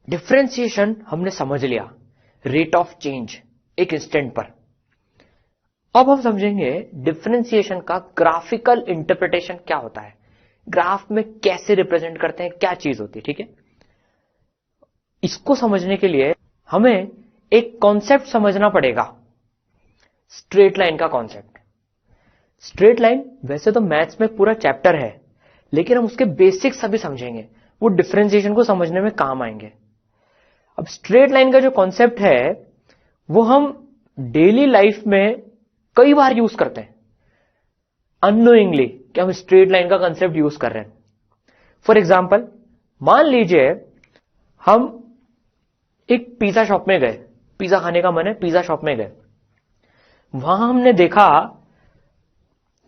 Differentiation हमने समझ लिया, रेट ऑफ चेंज एक इंस्टेंट पर। अब हम समझेंगे डिफरेंशिएशन का ग्राफिकल इंटरप्रिटेशन क्या होता है, ग्राफ में कैसे रिप्रेजेंट करते हैं, क्या चीज होती है। ठीक है, इसको समझने के लिए हमें एक कॉन्सेप्ट समझना पड़ेगा, स्ट्रेट लाइन का कॉन्सेप्ट। स्ट्रेट लाइन वैसे तो मैथ्स में पूरा चैप्टर है, लेकिन हम उसके बेसिक्स अभी समझेंगे, वो डिफरेंशिएशन को समझने में काम आएंगे। अब स्ट्रेट लाइन का जो कॉन्सेप्ट है वो हम डेली लाइफ में कई बार यूज करते हैं अननोइंगली, कि हम स्ट्रेट लाइन का कॉन्सेप्ट यूज कर रहे हैं। फॉर एग्जाम्पल, मान लीजिए हम एक पिज्जा शॉप में गए, पिज्जा खाने का मन है, पिज्जा शॉप में गए, वहां हमने देखा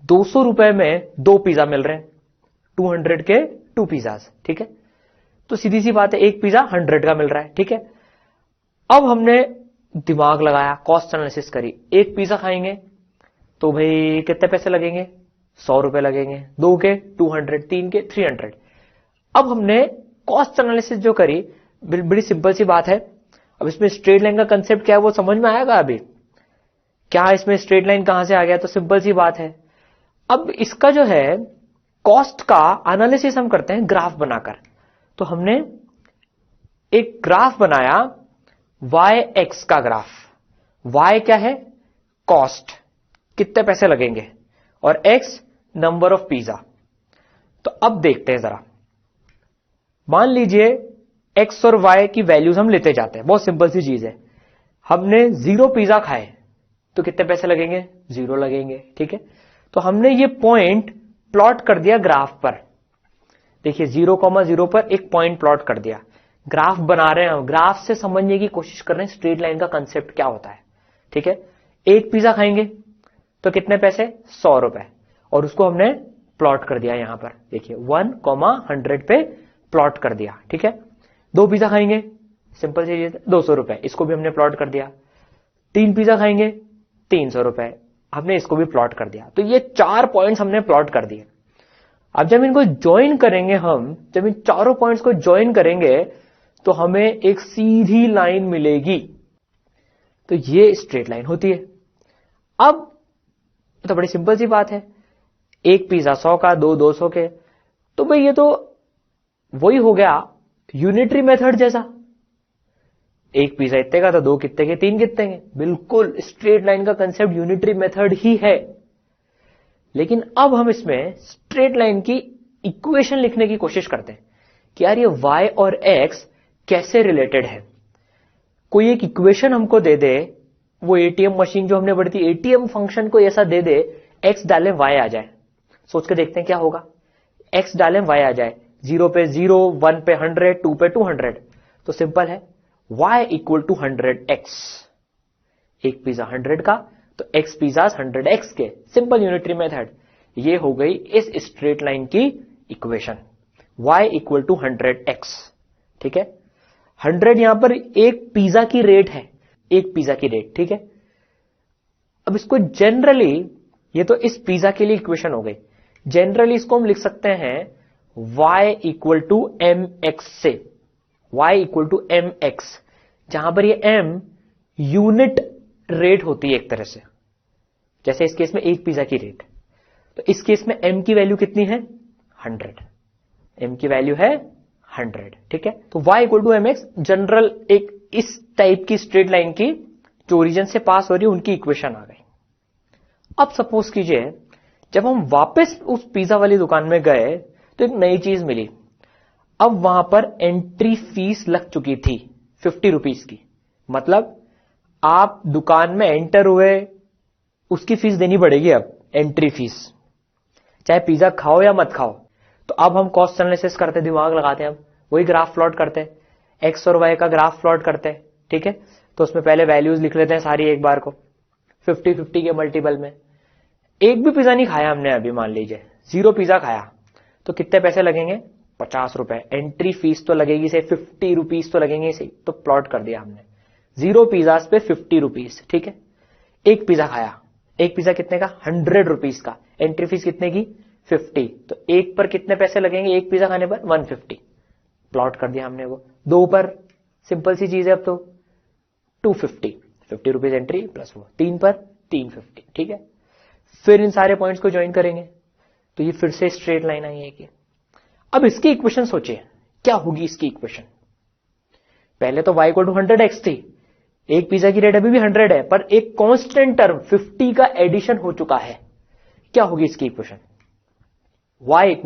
200 रुपए में 2 पिज्जा मिल रहे हैं, 200 के 2 पिज्जाज। ठीक है, तो सीधी सी बात है, एक पिज्जा 100 का मिल रहा है। ठीक है, अब हमने दिमाग लगाया, कॉस्ट एनालिसिस करी, एक पिज्जा खाएंगे तो भाई कितने पैसे लगेंगे, 100 रुपए लगेंगे, 2 के 200, 3 के 300। अब हमने कॉस्ट एनालिसिस जो करी, बड़ी सिंपल सी बात है। अब इसमें स्ट्रेट लाइन का कंसेप्ट क्या है वो समझ में आएगा अभी, क्या इसमें स्ट्रेट लाइन कहां से आ गया, तो सिंपल सी बात है। अब इसका जो है कॉस्ट का एनालिसिस हम करते हैं ग्राफ बनाकर। तो हमने एक ग्राफ बनाया, वाई एक्स का ग्राफ। वाई क्या है, कॉस्ट, कितने पैसे लगेंगे, और एक्स नंबर ऑफ पिज्जा। तो अब देखते हैं जरा, मान लीजिए एक्स और वाई की वैल्यूज हम लेते जाते हैं, बहुत सिंपल सी चीज है। हमने 0 पिज्जा खाए तो कितने पैसे लगेंगे, 0 लगेंगे। ठीक है, तो हमने ये पॉइंट प्लॉट कर दिया ग्राफ पर। देखिए 0,0 पर एक पॉइंट प्लॉट कर दिया, ग्राफ बना रहे हैं हम, ग्राफ से समझने की कोशिश कर रहे हैं स्ट्रेट लाइन का कंसेप्ट क्या होता है। ठीक है, एक पिज्जा खाएंगे तो कितने पैसे, 100 रुपए, और उसको हमने प्लॉट कर दिया यहां पर। देखिए 1,100 पे प्लॉट कर दिया। ठीक है, 2 पिज्जा खाएंगे, सिंपल सी चीज, 200 रुपए, इसको भी हमने प्लॉट कर दिया। 3 पिज्जा खाएंगे, 300 रुपए, हमने इसको भी प्लॉट कर दिया। तो ये 4 पॉइंट्स हमने प्लॉट कर दिए। अब जब इनको ज्वाइन करेंगे हम, जब इन चारों पॉइंट्स को ज्वाइन करेंगे तो हमें एक सीधी लाइन मिलेगी, तो ये स्ट्रेट लाइन होती है। अब तो बड़ी सिंपल सी बात है, एक पिज्जा 100 का, 2 200 के, तो भाई ये तो वही हो गया यूनिटरी मेथड जैसा, एक पिज्जा इतने का तो 2 कितने के, 3 कितने के। बिल्कुल स्ट्रेट लाइन का कंसेप्ट यूनिटरी मेथड ही है। लेकिन अब हम इसमें स्ट्रेट लाइन की इक्वेशन लिखने की कोशिश करते हैं कि यार ये y और x कैसे रिलेटेड है। कोई एक इक्वेशन हमको दे दे, वो एटीएम मशीन जो हमने पढ़ी थी, एटीएम फंक्शन को ऐसा दे दे, x डालें y आ जाए। सोच के देखते हैं क्या होगा, x डालें y आ जाए, 0 पे 0, 1 पे 100, 2 पे 200। तो सिंपल है, y इक्वल टू 100x, एक पिज्जा 100 का तो x पिज्जास 100x के, सिंपल यूनिटरी मेथड। ये हो गई इस स्ट्रेट लाइन की equation, y equal to 100x। ठीक है, 100 यहां पर एक पिज्जा की रेट है, एक पिज्जा की रेट। ठीक है, अब इसको जनरली, ये तो इस पिज्जा के लिए इक्वेशन हो गई, जनरली इसको हम लिख सकते हैं y इक्वल टू mx से, y इक्वल टू mx, जहां पर ये m यूनिट रेट होती है एक तरह से। जैसे इस केस में एक पिज्जा की रेट, तो इस केस में m की वैल्यू कितनी है, 100, m की वैल्यू है 100। ठीक है, तो y equal to mx general एक इस टाइप की स्ट्रेट लाइन की जो ओरिजिन से पास हो रही है उनकी इक्वेशन आ गई। अब सपोज कीजिए जब हम वापस उस पिज्जा वाली दुकान में गए तो एक नई चीज मिली। अब वहां पर एंट्री फीस लग चुकी थी 50 रुपीज की, मतलब आप दुकान में एंटर हुए, उसकी फीस देनी पड़ेगी। अब एंट्री फीस, चाहे पिज्जा खाओ या मत खाओ। तो अब हम कॉस्ट एनालिसिस करते, दिमाग लगाते हैं, अब वही ग्राफ प्लॉट करते हैं, एक्स और वाई का ग्राफ प्लॉट करते हैं। ठीक है, तो उसमें पहले वैल्यूज लिख लेते हैं सारी एक बार को, 50-50 के मल्टीपल में। एक भी पिज्जा नहीं खाया हमने अभी, मान लीजिए 0 पिज्जा खाया, तो कितने पैसे लगेंगे, 50 रुपए। एंट्री फीस तो लगेगी से 50 रुपीज तो लगेंगे से, तो प्लॉट कर दिया हमने 0 पिज्जास पे 50 रुपीज। ठीक है, एक पिज्जा खाया, एक पिज्जा कितने का, 100 रुपीज का, एंट्री फीस कितने की, 50, तो एक पर कितने पैसे लगेंगे, एक पिज्जा खाने पर 150, प्लॉट कर दिया हमने वो। 2 पर सिंपल सी चीज है अब तो 250, 50 रुपीज एंट्री प्लस वो 3 पर 350, ठीक है। फिर इन सारे पॉइंट्स को ज्वाइन करेंगे तो ये फिर से स्ट्रेट लाइन आई है कि अब इसकी इक्वेशन सोचिए क्या होगी इसकी इक्वेशन। पहले तो y = 100x थी, एक पिज्जा की रेट अभी भी 100 है, पर एक कांस्टेंट टर्म 50 का एडिशन हो चुका है। क्या होगी इसकी इक्वेशन? y =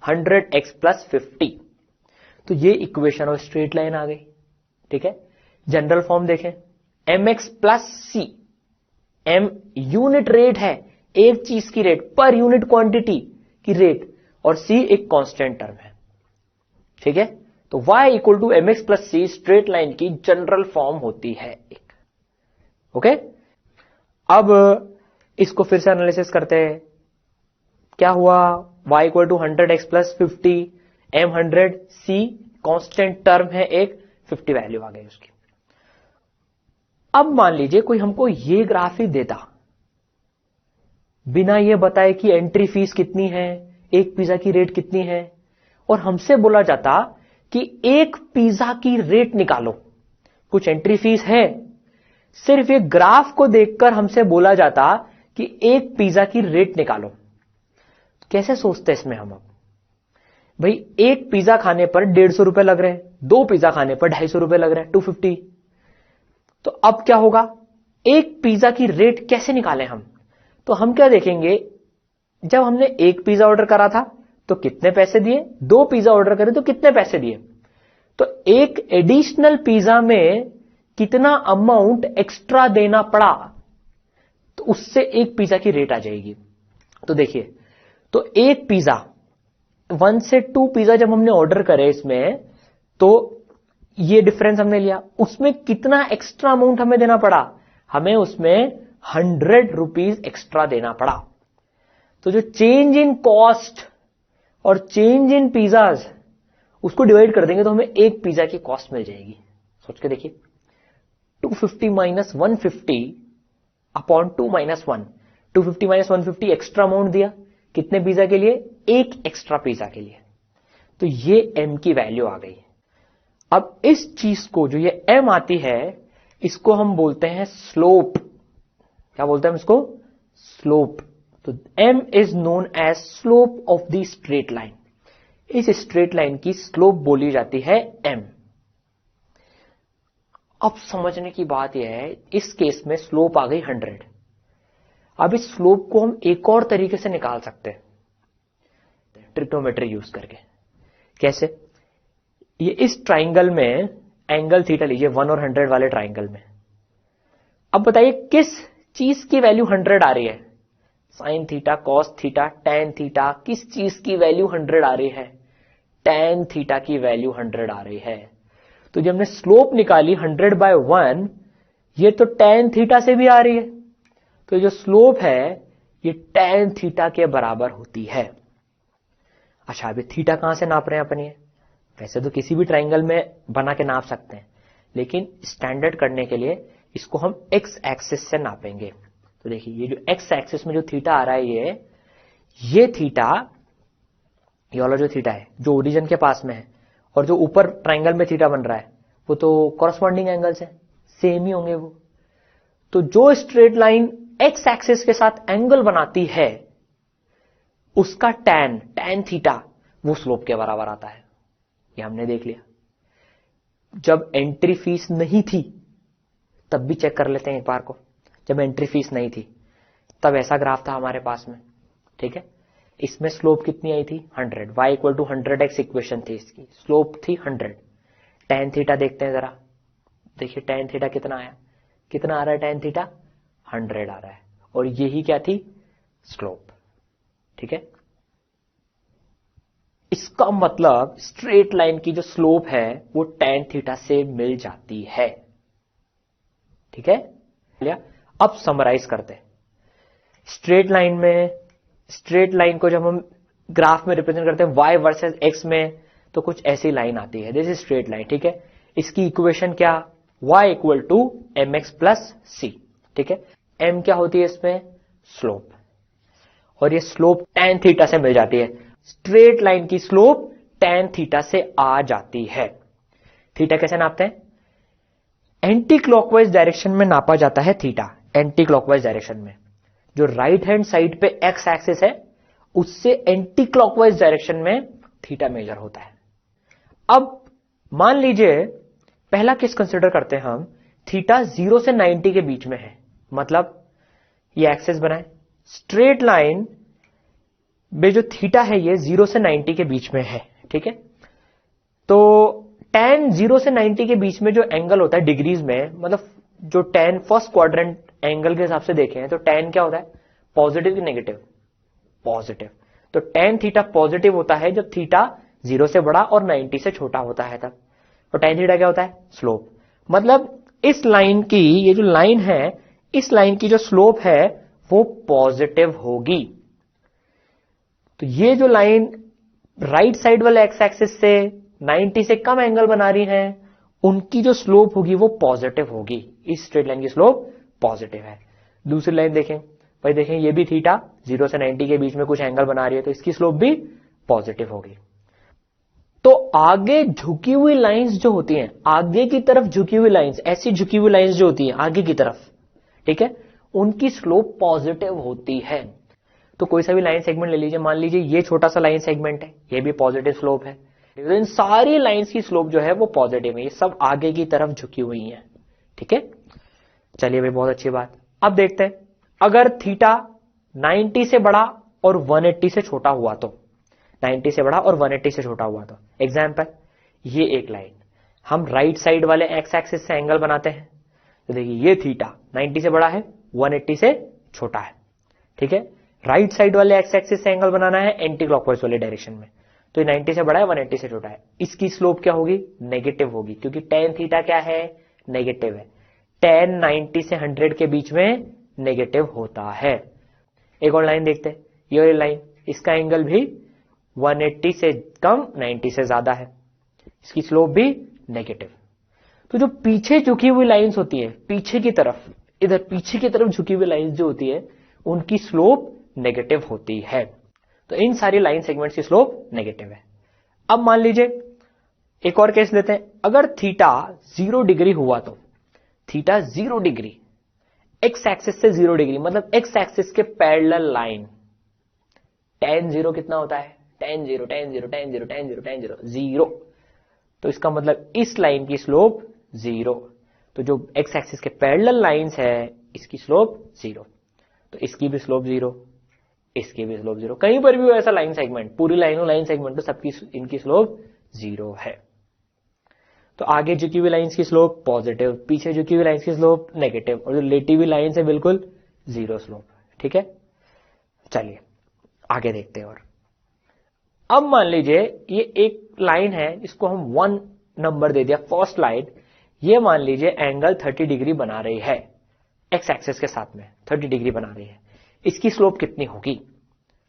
100x + 50। तो ये इक्वेशन और स्ट्रेट लाइन आ गई, ठीक है। जनरल फॉर्म देखें, mx + c, m unit rate है, एक चीज की रेट, पर यूनिट क्वांटिटी की रेट, और c एक कांस्टेंट टर्म है, ठीक है। तो y = mx + c straight line की जनरल फॉर्म होती है एक, ओके। अब इसको फिर से एनालिसिस करते हैं। क्या हुआ? y = 100x + 50, m 100, c constant term है एक, 50 वैल्यू आ गई उसकी। अब मान लीजिए कोई हमको ये ग्राफ ही देता, बिना ये बताए कि एंट्री फीस कितनी है, एक पिज्जा की रेट कितनी है, और हमसे बोला जाता कि एक पिज्जा की रेट निकालो, कुछ एंट्री फीस है, सिर्फ ये ग्राफ को देखकर हमसे बोला जाता कि एक पिज्जा की रेट निकालो। कैसे सोचते इसमें हम? अब भाई एक पिज्जा खाने पर 150 रुपए लग रहे हैं, दो पिज्जा खाने पर 250 रुपए लग रहे हैं, 250। तो अब क्या होगा? एक पिज्जा की रेट कैसे निकालें हम? तो हम क्या देखेंगे, जब हमने एक पिज्जा ऑर्डर करा था तो कितने पैसे दिए, दो पिज्जा ऑर्डर करे तो कितने पैसे दिए, तो एक एडिशनल पिज्जा में कितना अमाउंट एक्स्ट्रा देना पड़ा, तो उससे एक पिज्जा की रेट आ जाएगी। तो देखिए, तो एक पिज्जा 1 से 2 पिज्जा जब हमने ऑर्डर करे इसमें, तो ये डिफरेंस हमने लिया, उसमें कितना एक्स्ट्रा अमाउंट हमें देना पड़ा, हमें उसमें 100 रुपीज एक्स्ट्रा देना पड़ा। तो जो चेंज इन कॉस्ट और चेंज इन पिज्जाज, उसको डिवाइड कर देंगे तो हमें एक पिज्जा की कॉस्ट मिल जाएगी। सोच के देखिए, 250 - 150 अपॉन 2 - 1, 250 - 150 एक्स्ट्रा अमाउंट दिया, कितने पिज्जा के लिए? एक एक्स्ट्रा पिज्जा के लिए। तो ये m की वैल्यू आ गई। अब इस चीज को, जो ये m आती है, इसको हम बोलते हैं स्लोप। क्या बोलते हैं हम इसको? स्लोप। तो m is known as slope of the straight line. इस स्ट्रेट लाइन की स्लोप बोली जाती है m। अब समझने की बात यह है, इस केस में स्लोप आ गई 100। अब इस स्लोप को हम एक और तरीके से निकाल सकते हैं, ट्रिग्नोमेट्री यूज करके। कैसे? ये इस ट्राइंगल में एंगल थीटा लीजिए, 1 और 100 वाले ट्राइंगल में। अब बताइए किस चीज की वैल्यू 100 आ रही है? Sine theta, cos theta, tan theta, किस चीज की वैल्यू 100 आ रही है? टैन थीटा की वैल्यू 100 आ रही है। तो जब हमने स्लोप निकाली 100/1, ये तो टैन थीटा से भी आ रही है, तो जो स्लोप है ये टैन थीटा के बराबर होती है। अच्छा, अभी थीटा कहां से नाप रहे हैं अपन? ये वैसे तो किसी भी ट्राइंगल में बना के नाप सकते हैं, लेकिन स्टैंडर्ड करने के लिए इसको हम एक्स एक्सिस से नापेंगे। तो देखिए, ये जो एक्स एक्सिस में जो थीटा आ रहा है, ये थीटा, ये वाला जो थीटा है जो ओरिजिन के पास में है, और जो ऊपर ट्राइंगल में थीटा बन रहा है, वो तो कॉरस्पॉन्डिंग एंगल्स है, सेम ही होंगे वो। तो जो स्ट्रेट लाइन एक्स एक्सिस के साथ एंगल बनाती है, उसका टैन थीटा वो स्लोप के बराबर आता है। ये हमने देख लिया। जब एंट्री फीस नहीं थी तब भी चेक कर लेते हैं एक बार को। जब एंट्री फीस नहीं थी तब ऐसा ग्राफ था हमारे पास में, ठीक है। इसमें स्लोप कितनी आई थी? 100। y = 100x इक्वेशन थी, इसकी स्लोप थी 100। टैन थीटा देखते हैं जरा, देखिए टैन थीटा कितना आया, कितना आ रहा है टैन थीटा? 100 आ रहा है, और यही क्या थी? स्लोप, ठीक है। इसका मतलब स्ट्रेट लाइन की जो स्लोप है वो टैन थीटा से मिल जाती है, ठीक है। अब समराइज करते हैं। स्ट्रेट लाइन में, स्ट्रेट लाइन को जब हम ग्राफ में रिप्रेजेंट करते हैं y वर्सेस x में, तो कुछ ऐसी लाइन आती है, दिस इज स्ट्रेट लाइन, ठीक है। इसकी इक्वेशन क्या? y = mx + c, ठीक है। m क्या होती है इसमें? स्लोप, और ये स्लोप टैन थीटा से मिल जाती है। स्ट्रेट लाइन की स्लोप टैन थीटा से आ जाती है। थीटा कैसे नापते हैं? एंटी क्लॉकवाइज डायरेक्शन में नापा जाता है थीटा, एंटी क्लॉकवाइज डायरेक्शन में। जो राइट हैंड साइड पे एक्स एक्सिस है उससे एंटी क्लॉकवाइज डायरेक्शन में थीटा मेजर होता है। अब मान लीजिए पहला केस कंसिडर करते हैं हम, थीटा 0 से 90 के बीच में है, मतलब ये एक्सिस बनाए, स्ट्रेट लाइन में जो थीटा है ये 0 से 90 के बीच में है, ठीक है। तो tan 0 से 90 के बीच में जो एंगल होता है डिग्रीज में, मतलब जो tan फर्स्ट क्वाड्रेंट एंगल के हिसाब से देखें तो tan क्या होता है? पॉजिटिव कि नेगेटिव? पॉजिटिव। तो tan थीटा पॉजिटिव होता है जब थीटा 0 से बड़ा और 90 से छोटा होता है तब। तो tan थीटा क्या होता है? स्लोप। मतलब इस लाइन की, ये जो लाइन है, इस लाइन की जो स्लोप है वो पॉजिटिव होगी। तो ये जो लाइन राइट साइड वाले एक्स एक्सिस से 90 से कम एंगल बना रही है, उनकी जो स्लोप होगी वो पॉजिटिव होगी। इस स्ट्रेट लाइन की स्लोप पॉजिटिव है। दूसरी लाइन देखें भाई, देखें ये भी थीटा 0 से 90 के बीच में कुछ एंगल बना रही है, तो इसकी स्लोप भी पॉजिटिव होगी। तो आगे झुकी हुई लाइंस जो होती हैं, आगे की तरफ झुकी हुई लाइंस, ऐसी झुकी हुई लाइंस जो होती हैं आगे की तरफ, ठीक है, उनकी स्लोप पॉजिटिव होती है। तो कोई सा भी लाइन सेगमेंट ले लीजिए, मान लीजिए ये छोटा सा लाइन सेगमेंट है, ये भी पॉजिटिव स्लोप है। तो इन सारी लाइंस की स्लोप जो है वो पॉजिटिव है, ये सब आगे की तरफ झुकी हुई हैं, ठीक है। चलिए भाई, बहुत अच्छी बात। अब देखते हैं अगर थीटा 90 से बड़ा और 180 से छोटा हुआ तो, 90 से बड़ा और 180 से छोटा हुआ तो, एग्जाम्पल ये एक लाइन, हम राइट साइड वाले एक्स एक्सिस से एंगल बनाते हैं। तो देखिए ये थीटा 90 से बड़ा है, 180 से छोटा है, ठीक है। राइट साइड वाले एक्स एक्सिस से एंगल बनाना है एंटी क्लॉकवाइज वाले डायरेक्शन में। तो ये 90 से बड़ा है, 180 से छोटा है, इसकी स्लोप क्या होगी? नेगेटिव होगी, क्योंकि tan थीटा क्या है? नेगेटिव है। tan 90 से 100 के बीच में नेगेटिव होता है। एक और लाइन देखते हैं, ये वाली लाइन, इसका एंगल भी 180 से कम, 90 से ज्यादा है, इसकी स्लोप भी नेगेटिव। तो जो पीछे झुकी हुई लाइंस होती है, पीछे की तरफ, इधर पीछे की तरफ झुकी हुई लाइंस जो होती है, उनकी स्लोप नेगेटिव होती है। तो इन सारी लाइन सेगमेंट्स की स्लोप नेगेटिव है। अब मान लीजिए एक और केस लेते हैं, अगर थीटा 0 डिग्री हुआ तो, थीटा 0 डिग्री, एक्स एक्सिस से 0 डिग्री, मतलब एक्स एक्सिस के पैरेलल लाइन, tan 0 कितना होता है? tan 0 tan 0 tan 0 tan 0 tan 0 0। तो इसका मतलब इस लाइन की स्लोप 0। तो जो एक्स एक्सिस के पैरेलल लाइंस है, इसकी स्लोप 0, तो इसकी भी स्लोप 0, इसकी भी स्लोप 0। कहीं पर भी हो ऐसा लाइन सेगमेंट, पूरी लाइन सेगमेंट, तो सबकी इनकी स्लोप 0 है। तो आगे झुकी हुई लाइंस की स्लोप पॉजिटिव, पीछे झुकी हुई लाइंस की स्लोप नेगेटिव, और जो लेटी हुई लाइंस है बिल्कुल 0 स्लोप, ठीक है। चलिए आगे देखते हैं। और अब मान लीजिए ये एक लाइन है, इसको हम 1 नंबर दे दिया, फर्स्ट लाइन, ये मान लीजिए एंगल 30 डिग्री बना रही है, एक्स एक्सिस के साथ में 30 डिग्री बना रही है। इसकी स्लोप कितनी होगी?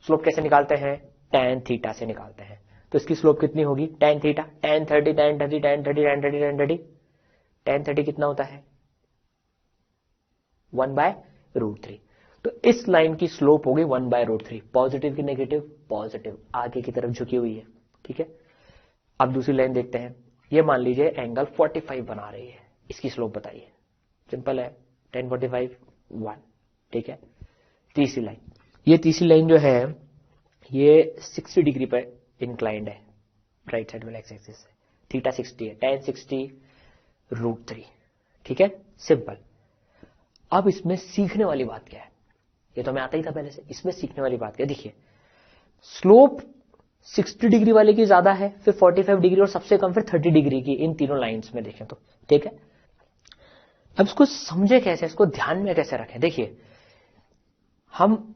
स्लोप कैसे निकालते हैं? tan थीटा से निकालते हैं। तो इसकी स्लोप कितनी होगी? tan theta, tan 30 tan 30 tan 30 tan 30 tan 30, tan 30 कितना होता है? 1/√3। तो इस लाइन की स्लोप होगी 1/√3। पॉजिटिव की नेगेटिव? पॉजिटिव, आगे की तरफ झुकी हुई है, ठीक है। अब दूसरी लाइन देखते हैं, ये मान लीजिए एंगल 45 बना रही है, इसकी स्लोप बताइए। सिंपल है, tan 45 1, ठीक है। तीसरी लाइन, ये तीसरी लाइन जो है ये 60 डिग्री पर इंक्लाइंड है राइट साइड वाले एक्स एक्सिस से, थीटा 60 है, tan 60√3, ठीक है। सिंपल। अब इसमें सीखने वाली बात क्या है? ये तो हमें आता ही था पहले से, इसमें सीखने वाली बात क्या? देखिए स्लोप 60 डिग्री वाले की ज्यादा है, फिर 45 डिग्री और सबसे कम फिर 30 डिग्री की, इन तीनों लाइंस में देखें तो, ठीक है। अब इसको समझे कैसे, इसको ध्यान में कैसे रखें? देखिए हम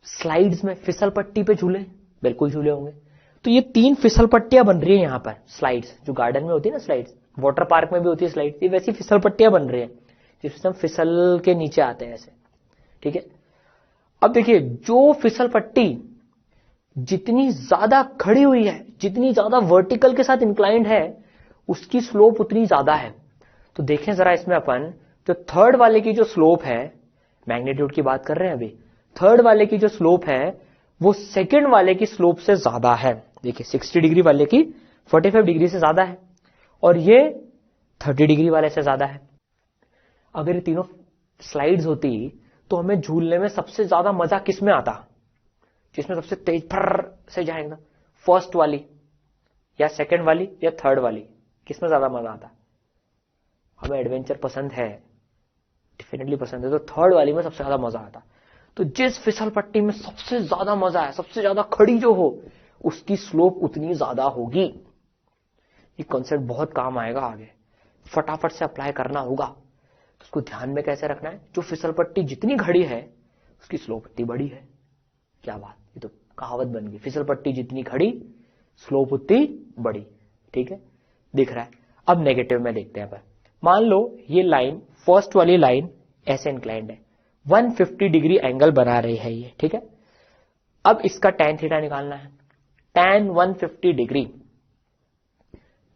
स्लाइड्स में फिसल पट्टी पे झूले, बिल्कुल झूले होंगे। तो ये 3 फिसल पट्टियां बन रही है यहां पर, स्लाइड्स जो गार्डन में होती है ना, स्लाइड्स वाटर पार्क में भी होती है स्लाइड, ये वैसी फिसल पट्टियां बन रही है जिसमें हम फिसल के नीचे आते हैं ऐसे, ठीक है। अब देखिए जो फिसल पट्टी जितनी ज्यादा खड़ी हुई है, जितनी ज्यादा वर्टिकल के साथ इंक्लाइंड है, उसकी स्लोप उतनी ज्यादा है। तो देखें जरा इसमें अपन, जो थर्ड वाले की जो स्लोप है, मैग्नीट्यूड की बात कर रहे हैं अभी, थर्ड वाले की जो स्लोप है वो सेकंड वाले की स्लोप से ज्यादा है। देखिए 60 डिग्री वाले की 45 डिग्री से ज्यादा है, और ये 30 डिग्री वाले से ज्यादा है। अगर ये तीनों स्लाइड्स होती तो हमें झूलने में सबसे ज्यादा मजा किस में आता, जिसमें सबसे तेज फर से जाएगा, फर्स्ट वाली या सेकंड वाली या थर्ड वाली, किसमें ज्यादा मजा आता? हमें एडवेंचर पसंद है, डेफिनेटली पसंद है, तो थर्ड वाली में सबसे ज्यादा मजा आता। तो जिस फिसल पट्टी में सबसे ज्यादा मजा है, सबसे ज्यादा खड़ी जो हो, उसकी स्लोप उतनी ज्यादा होगी। ये कॉन्सेप्ट बहुत काम आएगा आगे, फटाफट से अप्लाई करना होगा। तो उसको ध्यान में कैसे रखना है, जो फिसल पट्टी जितनी खड़ी है उसकी स्लोप उतनी बड़ी है। क्या बात, ये तो कहावत बन गई, फिसल पट्टी जितनी खड़ी स्लोप उतनी बड़ी। ठीक है, दिख रहा है। अब नेगेटिव में देखते हैं। मान लो ये लाइन, फर्स्ट वाली लाइन ऐसे इंक्लाइंड है, 150 डिग्री एंगल बना रही है ये। ठीक है, अब इसका tan थीटा निकालना है। tan 150 degree,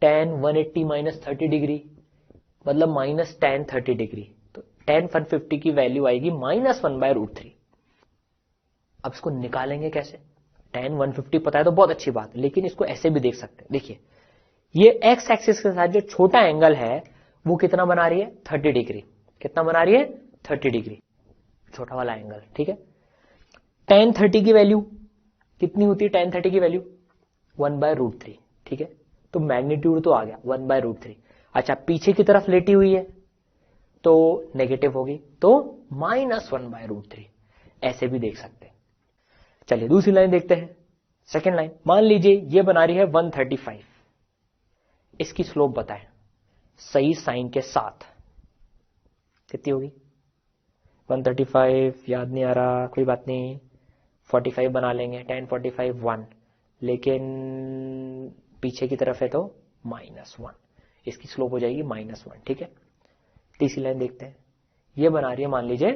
tan 180 minus 30 degree मतलब माइनस tan 30 डिग्री। तो tan 150 की वैल्यू आएगी -1/√3। अब इसको निकालेंगे कैसे? tan 150 पता है तो बहुत अच्छी बात, लेकिन इसको ऐसे भी देख सकते हैं। देखिए, ये x एक्सिस के साथ जो छोटा एंगल है वो कितना बना रही है? 30 डिग्री। कितना बना रही है? 30 डिग्री, छोटा वाला एंगल। ठीक है, tan 30 की वैल्यू कितनी होती है? tan 30 की वैल्यू 1/√3। ठीक है, तो मैग्नीट्यूड तो आ गया 1/√3। अच्छा, पीछे की तरफ लेटी हुई है तो नेगेटिव होगी, तो -1/√3। ऐसे भी देख सकते हैं। चलिए दूसरी लाइन देखते हैं। सेकेंड लाइन, मान लीजिए ये बना रही है 135। इसकी स्लोप बताएं सही साइन के साथ, कितनी होगी? 135 याद नहीं आ रहा, कोई बात नहीं, 45 बना लेंगे। tan 45 1, लेकिन पीछे की तरफ है तो -1, इसकी स्लोप हो जाएगी -1। ठीक है, तीसरी लाइन देखते हैं। ये बना रही है मान लीजिए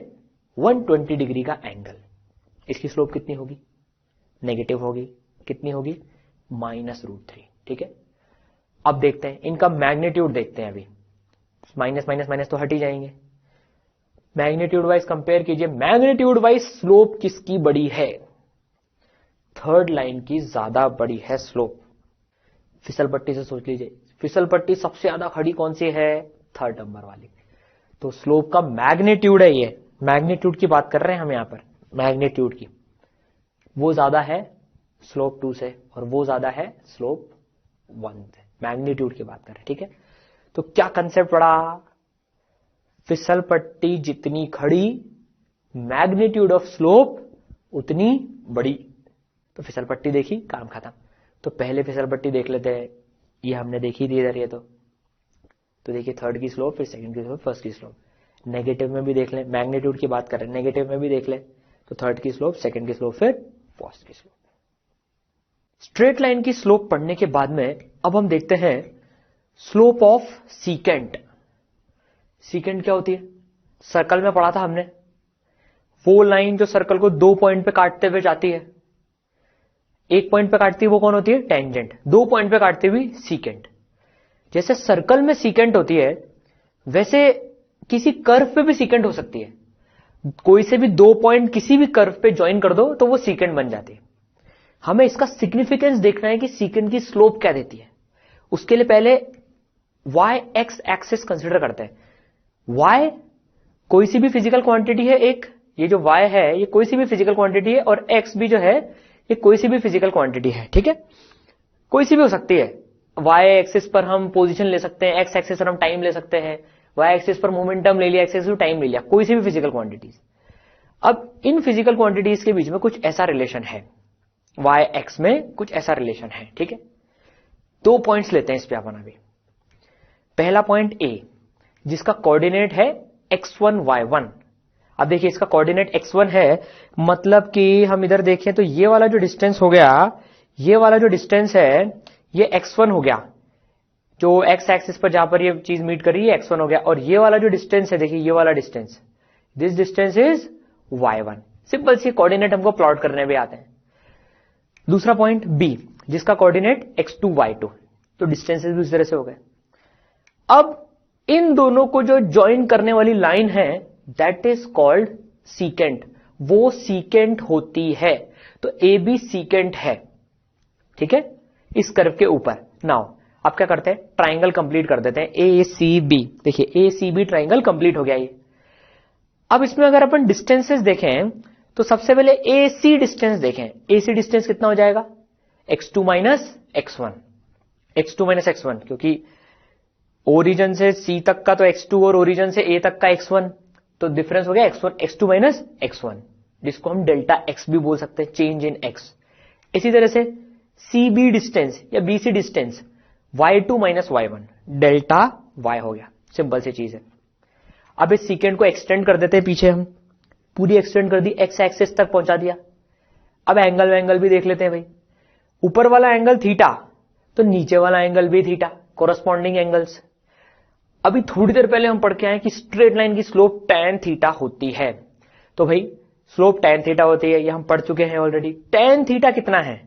120 डिग्री का एंगल, इसकी स्लोप कितनी होगी? नेगेटिव होगी। कितनी होगी? -√3। ठीक है, अब देखते हैं इनका मैग्नीट्यूड, देखते हैं। अभी माइनस माइनस माइनस तो हट ही जाएंगे। मैग्नीट्यूड वाइज कंपेयर कीजिए, मैग्नीट्यूड वाइज स्लोप किसकी बड़ी है? थर्ड लाइन की ज्यादा बड़ी है स्लोप। फिसल पट्टी से सोच लीजिए, फिसल पट्टी सबसे ज्यादा खड़ी कौन सी है? थर्ड नंबर वाली। तो स्लोप का मैग्नीट्यूड है, ये मैग्नीट्यूड की बात कर रहे हैं हम यहां पर, मैग्नीट्यूड की, वो ज्यादा है स्लोप 2 से और वो ज्यादा है स्लोप 1 से। मैग्नीट्यूड की बात कर रहे हैं। ठीक है, तो क्या कंसेप्ट पड़ा? फिसल पट्टी जितनी खड़ी, मैग्नीट्यूड ऑफ स्लोप उतनी बड़ी। तो फिसल पट्टी देखी, काम खत्म। तो पहले फिसल पट्टी देख लेते हैं, ये हमने देखी थी इधर। ये तो देखिए, थर्ड की स्लोप, फिर सेकंड की स्लोप, फर्स्ट की स्लोप। नेगेटिव में भी देख ले, मैग्नीट्यूड की बात कर रहे हैं, नेगेटिव में भी देख ले। तो थर्ड की स्लोप, सेकंड की स्लोप, फिर फर्स्ट की स्लोप। स्ट्रेट लाइन की स्लोप पढ़ने के बाद में अब हम देखते हैं स्लोप ऑफ सीकेंट। सीकेंट क्या होती है? सर्कल में पढ़ा था हमने, वो लाइन जो सर्कल को 2 पॉइंट पे काटते हुए जाती है। 1 पॉइंट पे काटती है वो कौन होती है? टेंजेंट। 2 पॉइंट पे काटती हुई सीकेंट। जैसे सर्कल में सीकेंट होती है, वैसे किसी कर्व पे भी सीकेंट हो सकती है। कोई से भी 2 पॉइंट किसी भी कर्व पे ज्वाइन कर दो तो वो सीकेंट बन जाती है। हमें इसका सिग्निफिकेंस देखना है कि सीकेंट की स्लोप क्या देती है। उसके लिए पहले y x एक्सिस कंसिडर करते हैं। y कोई सी भी फिजिकल क्वांटिटी है एक, ये जो y है ये कोई सी भी फिजिकल क्वांटिटी है, और x भी जो है ये कोई सी भी फिजिकल क्वांटिटी है। ठीक है, कोई सी भी हो सकती है। y एक्सिस पर हम पोजीशन ले सकते हैं, x एक्सिस पर हम टाइम ले सकते हैं, y एक्सिस पर मोमेंटम ले लिया, x एक्सिस पर टाइम ले लिया, कोई सी भी फिजिकल क्वांटिटीज। अब इन फिजिकल क्वांटिटीज के बीच में कुछ ऐसा रिलेशन है, y x में कुछ ऐसा रिलेशन है। ठीक है, 2 पॉइंट्स लेते हैं इस पे अपन अभी। पहला पॉइंट A, जिसका कोऑर्डिनेट है x1 y1। अब देखिए, इसका कोऑर्डिनेट x1 है, मतलब कि हम इधर देखें तो ये वाला जो डिस्टेंस हो गया, ये वाला जो डिस्टेंस है ये x1 हो गया, जो x एक्सिस पर जहां पर ये चीज मीट कर रही है x1 हो गया। और ये वाला जो डिस्टेंस है, देखिए ये वाला distance, this distance is y1। Simple सी कोऑर्डिनेट हमको प्लॉट करने भी आते हैं। दूसरा पॉइंट B, जिसका कोऑर्डिनेट x2 y2, तो डिस्टेंसेस भी उस तरह से हो गए। अब इन दोनों को जो ज्वाइन करने वाली लाइन है दैट इज कॉल्ड सीकेंट, वो सीकेंट होती है। तो AB सीकेंट है। ठीक है, इस कर्व के ऊपर। नाउ अब क्या करते हैं, ट्राइंगल कंप्लीट कर देते हैं, ए सी बी। देखिए ए सी बी ट्राइंगल कंप्लीट हो गया ये। अब इसमें अगर अपन डिस्टेंसेस देखें तो सबसे पहले ए सी डिस्टेंस देखें। ए सी डिस्टेंस कितना हो जाएगा, x2 minus x1, x2 minus x1, क्योंकि ओरिजिन से सी तक का तो x2 और ओरिजिन से ए तक का x1, तो डिफरेंस हो गया x2 माइनस x1, जिसको हम डेल्टा x भी बोल सकते हैं, चेंज इन x। इसी तरह से सी बी डिस्टेंस या B C distance y2 minus y1, delta y हो गया। सिंपल सी चीज है। अब इस सीकेंड को एक्सटेंड कर देते हैं पीछे, हम पूरी एक्सटेंड कर दी, एक्स एक्सिस तक पहुंचा दिया। अब एंगल भी देख लेते हैं भाई। ऊपर वाला एंगल थीटा, तो नीचे वाला एंगल भी थीटा, कोरस्पॉन्डिंग एंगल्स। अभी थोड़ी देर पहले हम पढ़ के आए कि स्ट्रेट लाइन की स्लोप tan थीटा होती है, तो भाई स्लोप tan थीटा होती है, ये हम पढ़ चुके हैं ऑलरेडी। tan थीटा कितना है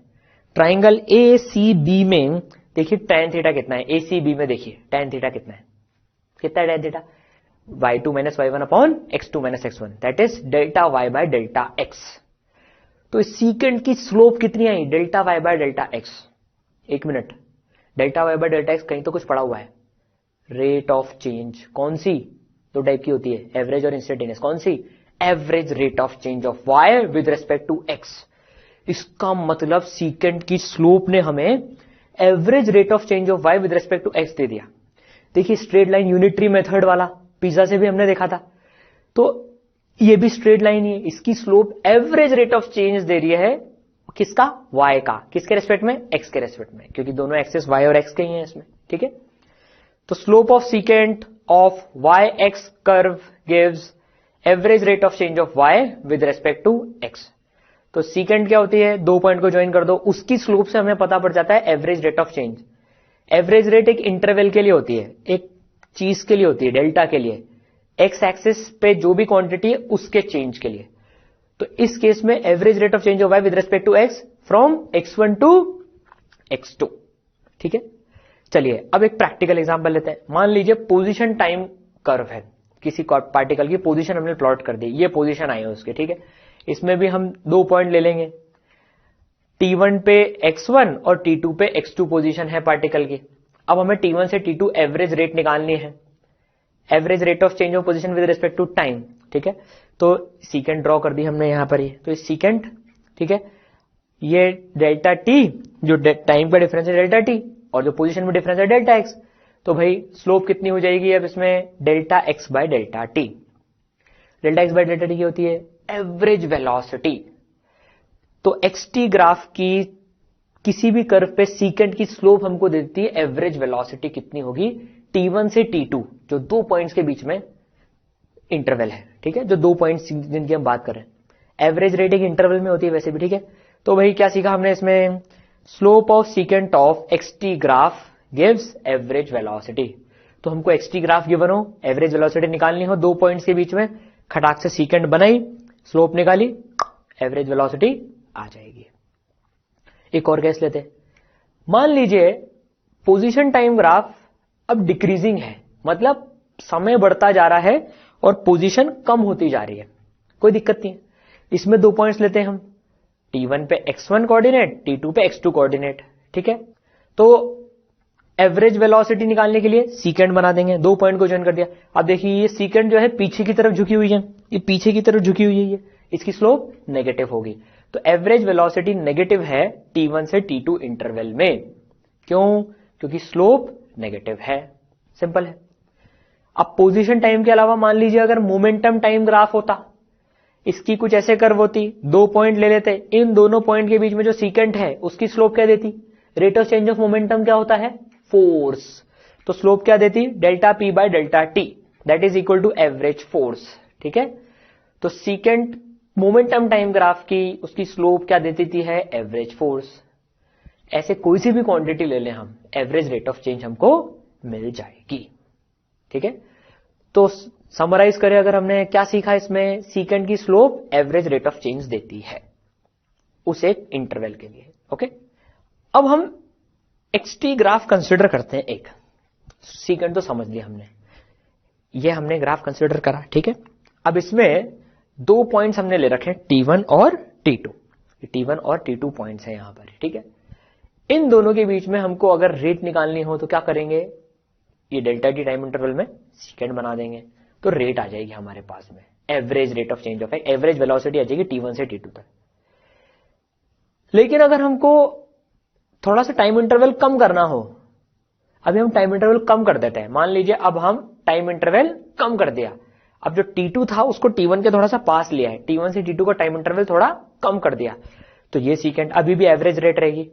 ट्राइंगल ए सी बी में, देखिए tan थीटा कितना है ए सी बी में, देखिए tan थीटा कितना है, कितना है tan theta, y2 minus y1 upon x2 minus x1, that is delta y by delta x। तो इस सीकेंड की स्लोप कितनी आई, delta y by delta x। एक minute, delta y by delta x कहीं तो कुछ पड़ा हुआ है, रेट ऑफ चेंज। कौन सी, दो टाइप की होती है, एवरेज और इंस्टेंटेनियस। कौन सी, average rate of change of y with respect to x। इसका मतलब सीकेंड की स्लोप ने हमें average rate of change of y with respect to x दे दिया। देखिए स्ट्रेट लाइन यूनिटरी मेथड वाला पिज्जा से भी हमने देखा था, तो ये भी स्ट्रेट लाइन ही है, इसकी slope average rate of change दे रही है, किसका, y का, किसके रेस्पेक्ट में, x के रेस्पेक्ट में, क्योंकि दोनों एक्सेस y और x के ही हैं इसमें, ठीक है। तो slope of secant of y x curve gives average rate of change of y with respect to x। तो सीकेंट क्या होती है, दो पॉइंट को ज्वाइन कर दो, उसकी स्लोप से हमें पता पड़ जाता है average rate of change. Average rate एक इंटरवल के लिए होती है, एक चीज के लिए होती है, डेल्टा के लिए, एक्स एक्सिस पे जो भी क्वांटिटी है उसके चेंज के लिए। तो इस केस में average rate of change of y with respect to x from x1 to x2, ठीक है। चलिए अब एक प्रैक्टिकल एग्जांपल लेते हैं। मान लीजिए पोजीशन टाइम कर्व है, किसी पार्टिकल की पोजीशन हमने प्लॉट कर दी, ये पोजीशन आई है उसके, ठीक है। इसमें भी हम दो पॉइंट ले लेंगे, t1 पे x1 और t2 पे x2 पोजीशन है पार्टिकल की। अब हमें t1 से t2 एवरेज रेट निकालनी है, average rate of change of position with respect to time, ठीक है। तो सीकेंट ड्रॉ कर दी हमने यहां पर, ये तो इस सीकेंट, ठीक है, ये डेल्टा टी, जो टाइम का डिफरेंस है डेल्टा टी, और जो पोजीशन में डिफरेंस है डेल्टा एक्स। तो भाई स्लोप कितनी हो जाएगी अब इसमें, delta x by delta T. Delta x by delta T की होती है एवरेज वेलोसिटी। तो एक्सटी ग्राफ की किसी भी कर्व पे सीकेंट की स्लोप हमको देती है एवरेज वेलोसिटी कितनी होगी, t1 से t2, जो दो पॉइंट्स के बीच में इंटरवल है, ठीक है, जो दो पॉइंट्स जिनकी हम बात कर रहे हैं। एवरेज रेट एक इंटरवल में होती है वैसे भी, ठीक है। तो भाई क्या सीखा हमने इसमें, slope of secant of x t graph gives average velocity. तो हमको एक्सटी ग्राफ गिवन हो, एवरेज वेलोसिटी निकालनी हो दो पॉइंट्स के बीच में, खटाक से सीकेंट बनाई, स्लोप निकाली, एवरेज वेलोसिटी आ जाएगी। एक और केस लेते, मान लीजिए पोजीशन टाइम ग्राफ अब डिक्रीजिंग है, मतलब समय बढ़ता जा रहा है और पोजीशन कम होती जा रही है, कोई दिक्कत नहीं है। इसमें दो पॉइंट्स लेते हैं हम, t1 पे x1 कोऑर्डिनेट, t2 पे x2 कोऑर्डिनेट, ठीक है। तो एवरेज वेलोसिटी निकालने के लिए सीकेंट बना देंगे, दो पॉइंट को ज्वाइन कर दिया। अब देखिए ये सीकेंट जो है पीछे की तरफ झुकी हुई है, ये पीछे की तरफ झुकी हुई है, ये इसकी स्लोप नेगेटिव होगी। तो एवरेज वेलोसिटी नेगेटिव है t1 से t2 इंटरवल में, क्यों, क्योंकि स्लोप नेगेटिव है, सिंपल है। अब पोजीशन टाइम के अलावा मान लीजिए अगर मोमेंटम टाइम ग्राफ होता, इसकी कुछ ऐसे कर्व होती, दो पॉइंट ले लेते, इन दोनों पॉइंट के बीच में जो सीकेंट है उसकी स्लोप क्या देती, rate of change of momentum क्या होता है, फोर्स। तो स्लोप क्या देती, delta p by delta t, that is equal to average force, ठीक है। तो सीकेंट मोमेंटम टाइम ग्राफ की उसकी स्लोप क्या देती थी, है एवरेज फोर्स। ऐसे कोई सी भी क्वांटिटी ले लें हम, एवरेज रेट ऑफ चेंज हमको मिल जाएगी, ठीक है। तो समराइज करें अगर हमने क्या सीखा इसमें, सीकेंट की slope average rate of change देती है उस एक इंटरवल के लिए, ओके। अब हम एक्सटी ग्राफ कंसिडर करते हैं, एक सीकेंट तो समझ लिया हमने, ये हमने ग्राफ कंसिडर करा, ठीक है। अब इसमें दो पॉइंट्स हमने ले रखे हैं, t1 और t2, t1 और t2 पॉइंट्स हैं यहां पर, ठीक है। इन दोनों के बीच में हमको अगर रेट निकालनी हो तो क्या करेंगे, ये डेल्टा टी टाइम इंटरवल में सेकंड बना देंगे तो रेट आ जाएगी हमारे पास में, average rate of change of x, average velocity आ जाएगी T1 से T2 तक। लेकिन अगर हमको थोड़ा सा टाइम इंटरवल कम करना हो, अभी हम टाइम इंटरवल कम कर देते हैं, मान लीजिए अब हम टाइम इंटरवल कम कर दिया, अब जो T2 था उसको T1 के थोड़ा सा पास लिया है, T1 से T2 का टाइम इंटरवल थोड़ा कम कर दिया, तो ये सेकंड अभी भी एवरेज रेट रहेगी।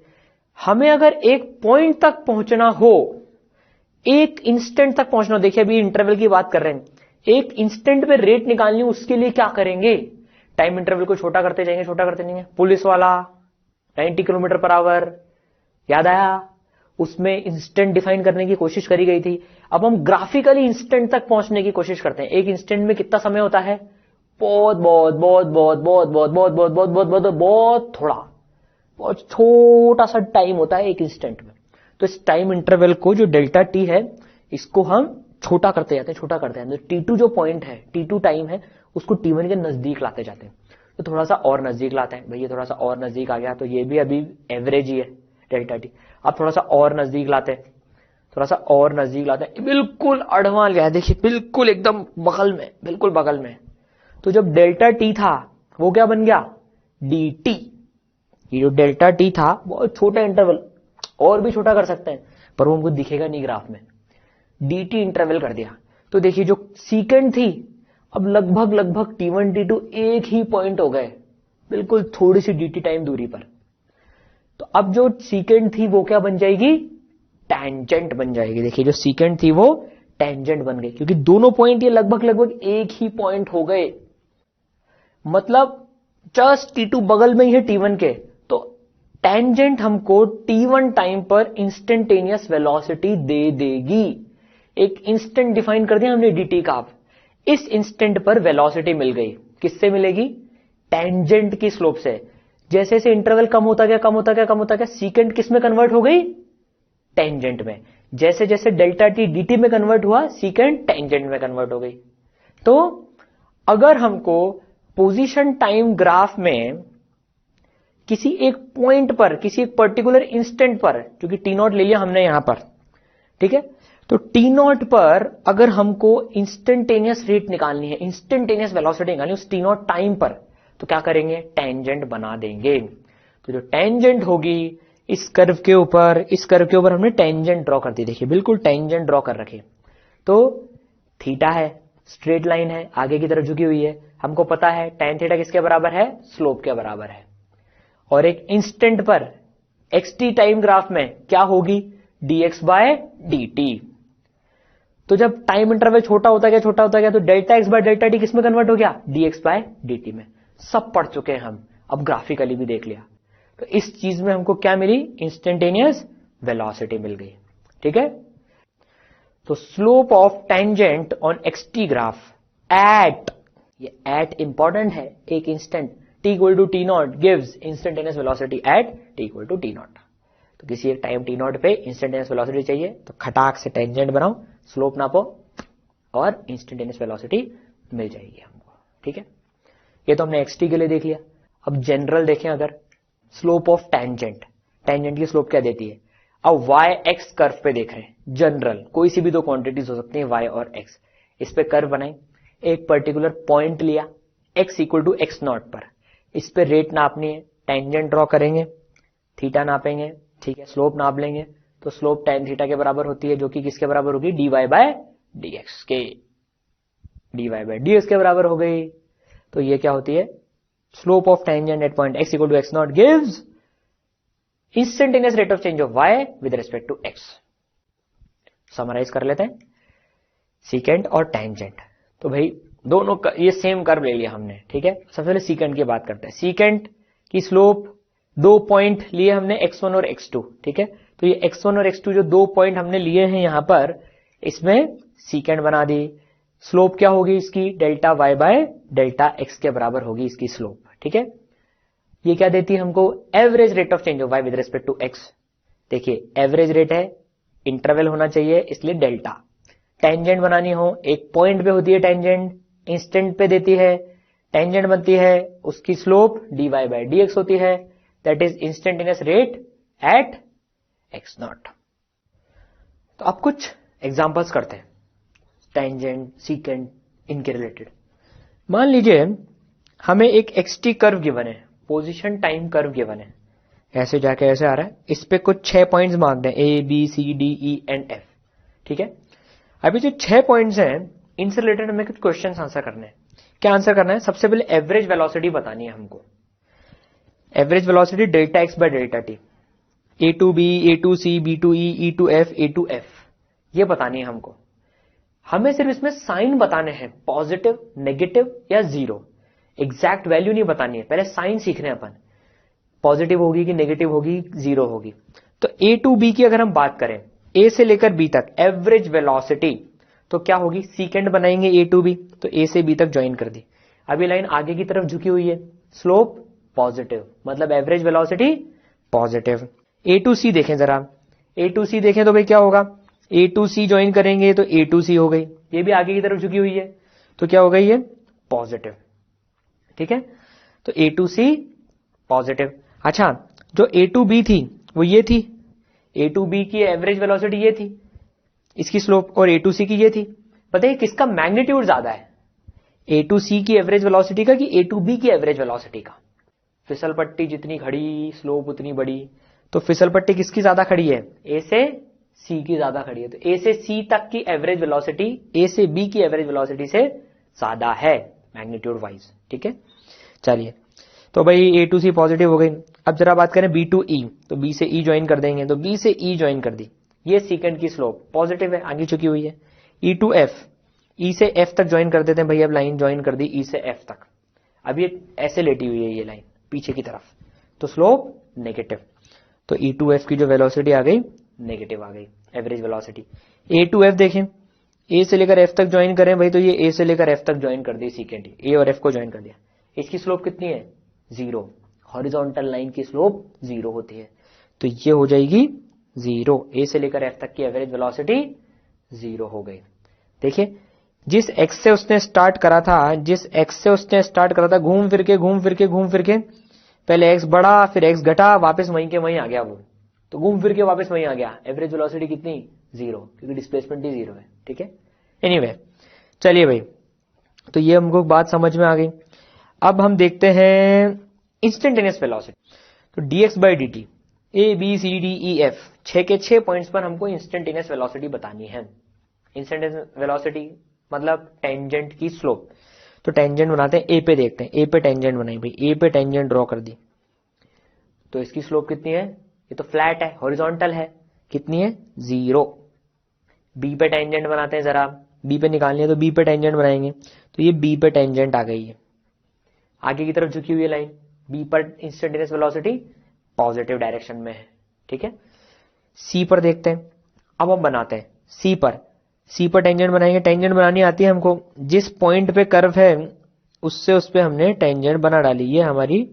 हमें अगर एक पॉइंट तक पहुंचना हो, एक इंस्टेंट तक पहुंचना हो, देखिए अभी इंटरवल की बात कर रहे हैं, एक इंस्टेंट पे रेट निकालनी हो, उसके लिए क्या करेंगे, टाइम इंटरवल को छोटा करते जाएंगे, छोटा करते जाएंगे। पुलिस वाला 90 किलोमीटर पर आवर याद आया, उसमें इंस्टेंट डिफाइन करने की कोशिश करी गई थी। अब हम ग्राफिकली इंस्टेंट तक पहुंचने की कोशिश करते हैं। एक इंस्टेंट में कितना समय होता है, बहुत बहुत बहुत बहुत बहुत बहुत बहुत बहुत बहुत बहुत बहुत बहुत थोड़ा, बहुत छोटा सा टाइम होता है एक इंस्टेंट में। तो इस टाइम इंटरवल को जो डेल्टा टी है इसको हम छोटा करते जाते हैं, छोटा करते हैं। T2 जो पॉइंट है, T2 टाइम है, उसको T1 के नजदीक लाते जाते हैं, तो थोड़ा सा और नजदीक लाते हैं, भैया थोड़ा सा और नजदीक आ गया, तो ये भी अभी एवरेज ही है डेल्टा टी। अब थोड़ा सा और नजदीक लाते हैं, थोड़ा सा और नजदीक लाते हैं, बिल्कुल अड़वा गया, देखिए बिल्कुल एकदम बगल में, बिल्कुल बगल में। तो जब डेल्टा टी था वो क्या बन गया, डी टी। ये जो डेल्टा टी था बहुत छोटा इंटरवल, और भी छोटा कर सकते हैं पर वो हमको दिखेगा नहीं ग्राफ में, डी टी इंटरवल कर दिया। तो देखिए जो सीकेंड थी अब लगभग लगभग T1 T2 एक ही पॉइंट हो गए, बिल्कुल थोड़ी सी डी टी टाइम दूरी पर। तो अब जो सीकेंड थी वो क्या बन जाएगी, टेंजेंट बन जाएगी। देखिए जो सीकेंड थी वो टेंजेंट बन गई, क्योंकि दोनों पॉइंट ये लगभग लगभग एक ही पॉइंट हो गए, मतलब जस्ट T2 बगल में ही है T1 के। तो टेंजेंट हमको T1 टाइम पर इंस्टेंटेनियस वेलोसिटी दे देगी। एक इंस्टेंट डिफाइन कर दिया हमने dt का, अब इस इंस्टेंट पर वेलोसिटी मिल गई, किससे मिलेगी, टेंजेंट की स्लोप से। जैसे जैसे इंटरवल कम होता गया कम होता गया कम होता गया, सीकेंड किस में कन्वर्ट हो गई, टेंजेंट में। जैसे जैसे डेल्टा टी dt में कन्वर्ट हुआ, सीकेंड टेंजेंट में कन्वर्ट हो गई। तो अगर हमको पोजीशन टाइम ग्राफ में किसी एक पॉइंट पर, किसी एक पर्टिकुलर इंस्टेंट पर, क्योंकि T0 ले लिया हमने यहां पर, ठीक है, तो T0 पर अगर हमको इंस्टेंटेनियस रेट निकालनी है, इंस्टेंटेनियस वेलोसिटी निकालनी है उस T0 टाइम पर, तो क्या करेंगे, टेंजेंट बना देंगे। तो जो टेंजेंट होगी इस कर्व के ऊपर, इस कर्व के ऊपर हमने टेंजेंट ड्रॉ कर दी, देखिए बिल्कुल टेंजेंट ड्रॉ कर रखे। तो थीटा है, स्ट्रेट लाइन है, आगे की तरफ झुकी हुई है, हमको पता है tan थीटा किसके बराबर है, स्लोप के बराबर है। और एक इंस्टेंट पर xt टाइम ग्राफ में क्या होगी, dx बाय dt। तो जब टाइम इंटरवल छोटा होता गया तो delta x by delta T किसमें कन्वर्ट हो गया, dx बाय dt में। सब पढ़ चुके हैं हम, अब ग्राफिकली भी देख लिया। तो इस चीज में हमको क्या मिली, इंस्टेंटेनियस वेलोसिटी मिल गई, ठीक है। तो slope of tangent on xt graph at, ये एट इंपॉर्टेंट है, एक instant t equal to T0 gives instantaneous velocity at t equal to T0। तो किसी एक टाइम T0 पे इंस्टेंटेनियस वेलोसिटी चाहिए तो खटाक से टेंजेंट बनाओ, स्लोप नापो और इंस्टेंटेनियस वेलोसिटी मिल जाएगी हमको, ठीक है। ये तो हमने xt के लिए देख लिया। अब जनरल देखें, अगर स्लोप ऑफ टेंजेंट, टेंजेंट की स्लोप क्या देती है, अब y x कर्व पे देख रहे हैं, जनरल कोई सी भी दो क्वांटिटीज हो सकती हैं y और x, इस पे कर्व बनाए, एक पर्टिकुलर पॉइंट लिया x इक्वल टू x0 पर, इस पे रेट नापनी है, टेंजेंट ड्रॉ करेंगे, थीटा नापेंगे, ठीक है, स्लोप नाप लेंगे, तो स्लोप tan थीटा के बराबर होती है, जो कि किसके बराबर होगी, dy बाय dx के, dy बाय dx के बराबर हो गई। तो ये क्या होती है, slope of tangent at point x equal to x0 gives instantaneous rate of change of y with respect to x। Summarise कर लेते हैं, सीकेंट और टेंजेंट, तो भाई दोनों ये सेम कर्व ले लिया हमने, ठीक है। सबसे पहले सीकेंट की बात करते हैं। सीकेंट की स्लोप, दो पॉइंट लिए हमने x1 और x2, ठीक है। तो ये x1 और x2 जो दो पॉइंट हमने लिए हैं यहां पर, इसमें सीकेंट बना दी। स्लोप क्या होगी इसकी, delta y by delta x के बराबर होगी इसकी स्लोप, ठीक है। ये क्या देती है हमको, average rate of change of y with respect to x। देखिए एवरेज रेट है, इंटरवल होना चाहिए, इसलिए डेल्टा। टेंजेंट बनानी हो, एक पॉइंट पे होती है टेंजेंट, इंस्टेंट पे देती है, टेंजेंट बनती है, उसकी स्लोप dy बाय dx होती है, that is instantaneous rate at x naught. तो अब कुछ एग्जांपल्स करते हैं टेंजेंट, सीकेंट, इनके रिलेटेड। मान लीजिए हमें एक xt कर्व गिवन है, पोजीशन टाइम कर्व गिवन है, ऐसे जाके ऐसे आ रहा है, इस पे कुछ 6 पॉइंट्स मांगते हैं A B C D E and F, ठीक है। अभी जो 6 पॉइंट्स हैं इनसे रिलेटेड हमें कुछ क्वेश्चंस आंसर करने हैं। क्या आंसर करना है? सबसे पहले एवरेज वेलोसिटी बतानी है हमको। Average velocity delta x by delta t, A to B, A to C, B to E to F, A to F, ये बतानी है हमको। हमें सिर्फ इसमें साइन बताने हैं, पॉजिटिव, नेगेटिव या जीरो। एग्जैक्ट वैल्यू नहीं बतानी है, पहले साइन सीखने अपन, पॉजिटिव होगी कि नेगेटिव होगी, जीरो होगी। तो ए टू बी की अगर हम बात करें, ए से लेकर बी तक एवरेज वेलोसिटी, तो क्या होगी? सीकेंड बनाएंगे ए टू बी, तो ए से बी तक ज्वाइन कर दी। अभी लाइन आगे की तरफ झुकी हुई है, स्लोप पॉजिटिव, मतलब average velocity positive. A to C देखें जरा, ए टू सी देखें तो भाई क्या होगा? ए टू सी ज्वाइन करेंगे तो ए टू सी हो गई, ये भी आगे की तरफ झुकी हुई है, तो क्या हो गई? ये पॉजिटिव, ठीक है। तो ए टू सी पॉजिटिव। अच्छा, जो ए टू बी थी वो ये थी, ए टू बी की एवरेज वेलोसिटी ये थी, इसकी स्लोप, और ए टू सी की ये थी। बताइए किसका मैग्नीट्यूड ज्यादा है, ए टू सी की एवरेज वेलोसिटी का कि ए टू बी की एवरेज वेलोसिटी का? फिसल पट्टी जितनी खड़ी, स्लोप उतनी बड़ी, तो फिसल पट्टी किसकी ज्यादा खड़ी है? ए से सी की ज्यादा खड़ी है। तो ए से सी तक की एवरेज वेलोसिटी ए से बी की एवरेज वेलोसिटी से ज्यादा है मैग्नीट्यूड वाइज, ठीक है। चलिए, तो भाई ए टू सी पॉजिटिव हो गई। अब जरा बात करें बी टू ई, तो बी से ई ज्वाइन कर देंगे, तो बी से ई ज्वाइन कर दी, ये सेकंड की स्लोप पॉजिटिव है, आगे चुकी हुई है। ई टू एफ, ई से एफ तक ज्वाइन कर देते हैं भाई, अब लाइन ज्वाइन कर दी ई से एफ तक, अब ये ऐसे लेटी हुई है ये लाइन पीछे की तरफ, तो स्लोप नेगेटिव। तो ई टू एफ की जो वेलोसिटी आ गई नेगेटिव आ गई, average velocity. A to F देखें, ए से लेकर एफ तक ज्वाइन करें भाई, तो ये ए से लेकर एफ तक ज्वाइन कर दी सीकेंड, ए और एफ को ज्वाइन कर दिया। इसकी स्लोप कितनी है? जीरो। हॉरिजॉन्टल लाइन की स्लोप जीरो होती है, तो ये हो जाएगी जीरो। ए से लेकर एफ तक की एवरेज वेलोसिटी जीरो हो गई। देखिए, जिस एक्स से उसने स्टार्ट करा था, जिस एक्स से उसने स्टार्ट करा था, घूम फिर के पहले एक्स बढ़ा, फिर एक्स घटा, वापस वहीं के वहीं आ गया वो, तो घूम फिर के वापस वहीं आ गया। एवरेज वेलोसिटी कितनी? जीरो, क्योंकि डिस्प्लेसमेंट ही जीरो है, ठीक है। एनीवे, चलिए भाई, तो ये हमको बात समझ में आ गई। अब हम देखते हैं इंस्टेंटेनियस वेलोसिटी। तो dx by dt, A B C D E F, 6 के 6 पॉइंट्स पर हमको इंस्टेंटेनियस वेलोसिटी बतानी है। इंस्टेंटेनियस वेलोसिटी मतलब टेंजेंट की स्लोप। तो टेंजेंट बनाते हैं, ए पे देखते हैं, ए पे टेंजेंट बनाई भाई, ए पे टेंजेंट ड्रॉ कर दी, तो इसकी स्लोप कितनी है? ये तो फ्लैट है, हॉरिजॉन्टल है, कितनी है? जीरो। बी पे टेंजेंट बनाते हैं जरा, बी पे निकालनी है तो बी पे टेंजेंट बनाएंगे, तो ये बी पे टेंजेंट आ गई है, आगे की तरफ झुकी हुई है लाइन, बी पर इंस्टेंटेनियस वेलोसिटी पॉजिटिव डायरेक्शन में है, ठीक है। सी पर देखते हैं, अब हम बनाते हैं सी पर टेंजेंट बनाएंगे। टेंजेंट बनानी आती है हमको, जिस पॉइंट पे कर्व है उससे उस पे हमने टेंजेंट बना डाली, ये हमारी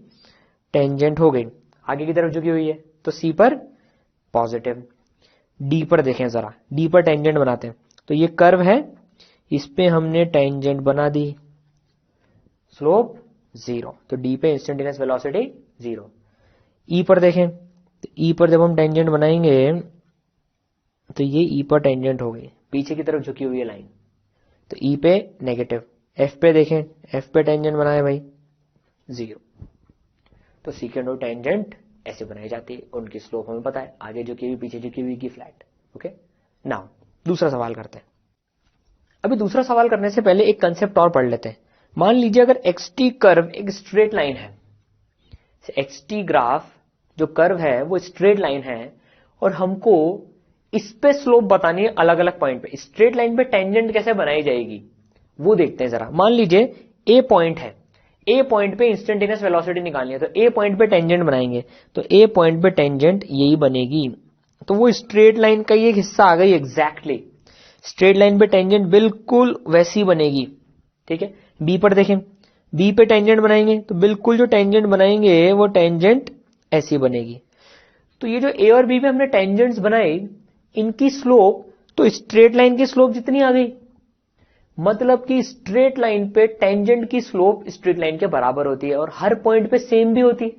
टेंजेंट हो गई, आगे की तरफ झुकी हुई है, तो सी पर पॉजिटिव। डी पर देखें जरा, डी पर टेंजेंट बनाते हैं, तो ये कर्व है, इस पे हमने टेंजेंट बना दी, स्लोप जीरो, तो डी पे इंस्टेंटेनियस वेलोसिटी जीरो। ई पर देखें, तो ई पर जब हम टेंजेंट बनाएंगे तो ये ई पर टेंजेंट हो गई, पीछे की तरफ झुकी हुई है लाइन, तो ई पे नेगेटिव। एफ पे देखें, एफ पे टेंजेंट बनाए भाई, जीरो। तो सीकेंड और टेंजेंट ऐसे बनाई जाती है, उनकी स्लोप हमें पता है, आगे झुकी हुई पीछे झुकी हुई की फ्लैट। ओके, नाउ दूसरा सवाल करते हैं। अभी दूसरा सवाल करने से पहले एक कंसेप्ट और पढ़ लेते हैं। मान लीजिए अगर एक्सटी कर्व एक स्ट्रेट लाइन है, एक्सटी ग्राफ जो कर्व है वो स्ट्रेट लाइन है, और हमको इस पे स्लोप बतानी है अलग अलग पॉइंट पे। स्ट्रेट लाइन पे टेंजेंट कैसे बनाई जाएगी वो देखते हैं जरा। मान लीजिए ए पॉइंट है, ए पॉइंट पे इंस्टेंटेनियस वेलोसिटी निकालनी है, तो ए पॉइंट पे टेंजेंट बनाएंगे, तो ए पॉइंट पे टेंजेंट यही बनेगी, तो वो स्ट्रेट लाइन का ही एक हिस्सा आ गई एग्जैक्टली। स्ट्रेट लाइन पे टेंजेंट बिल्कुल वैसी बनेगी, ठीक है। बी पर देखें, बी पे टेंजेंट बनाएंगे तो बिल्कुल जो टेंजेंट बनाएंगे वो टेंजेंट ऐसी बनेगी। तो ये जो ए और बी पे हमने टेंजेंट्स बनाए, इनकी स्लोप तो स्ट्रेट लाइन की स्लोप जितनी आ गई, मतलब कि स्ट्रेट लाइन पे टेंजेंट की स्लोप स्ट्रेट लाइन के बराबर होती है और हर पॉइंट पे सेम भी होती है।